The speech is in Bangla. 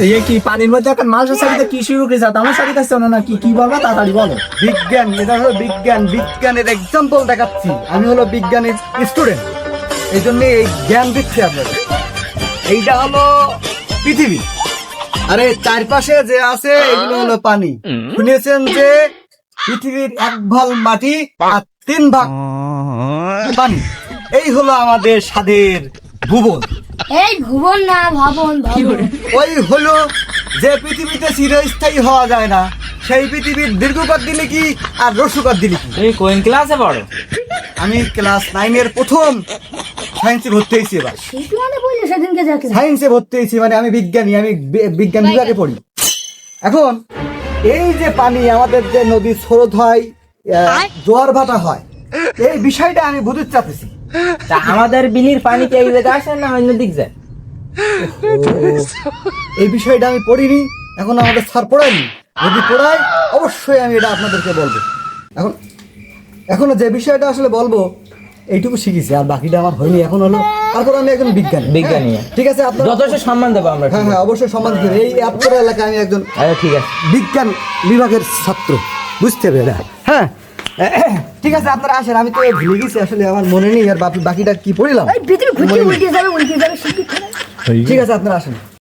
এই কি পানির মধ্যে একটা মাছের সাথে কি শুরু করেছে আমার সাথে কাছে না কি কি বলবো তাড়াতাড়ি বলো। বিজ্ঞান, এটা হলো বিজ্ঞান, বিজ্ঞানের এক্সাম্পল দেখাচ্ছি। আমি হলো বিজ্ঞানের স্টুডেন্ট, এই জন্য এই জ্ঞান দিচ্ছি আপনাদের। এইটা হলো পৃথিবী, আরে চারপাশে যে আছে এগুলো হলো পানি। শুনেছেন যে পৃথিবীর 1 ভাগ মাটি আর 3 ভাগ পানি। এই হলো আমাদের স্বাদের ভুবন। এই ভুবন না ভবন, ভবন। ওই হলো যে পৃথিবীতে চিরস্থায়ী হওয়া যায় না, সেই পৃথিবীর দীর্ঘকাল দিলে কি আর রসুকাল দিলে কি। তুমি কোন ক্লাসে পড়ো? আমি ক্লাস 9 এর প্রথম সায়েন্সে ভর্তি হয়েছি। এবার সেটু মানে বললে সেদিনকে যাকে সায়েন্সে ভর্তি হয়েছি, মানে আমি বিজ্ঞানী, আমি বিজ্ঞান বিভাগে পড়ি। এখন এই যে পানি, আমাদের যে নদীর স্রোত হয়, জোয়ার ভাটা হয়, এই বিষয়টা আমি বুঝতে চাচ্ছি। তা আমাদের বিলির পানি কি এই জায়গায় আসে না অন্য দিক যায়? এই বিষয়টা আমি পড়িনি, এখন আমাদের স্যার পড়ায়নি। যদি পড়ায় অবশ্যই আমি এটা আপনাদেরকে বলবো। এখন এখনো যে বিষয়টা আসলে বলবো এইটুকু শিখেছি, আর বাকিটা আমার হয়নি। এখন হলো তারপর আমি একজন বিজ্ঞানী। হ্যাঁ, ঠিক আছে, আপনার যথেষ্ট সম্মান দেবো আমরা। হ্যাঁ হ্যাঁ, অবশ্যই সম্মান দেবেন। এই আপনার এলাকায় আমি একজন ঠিক আছে। বিজ্ঞান বিভাগের ছাত্র, বুঝতে পেরে। হ্যাঁ ঠিক আছে, আপনারা আসেন। আমি তো ভুলে গেছি আসলে, আমার মনে নেই আর বাকিটা কি পড়িলাম। এই পৃথিবী ঘুরতে উল্টে যাবে, উল্টে যাবে, শিখতে ঠিক আছে, আপনারা আসেন।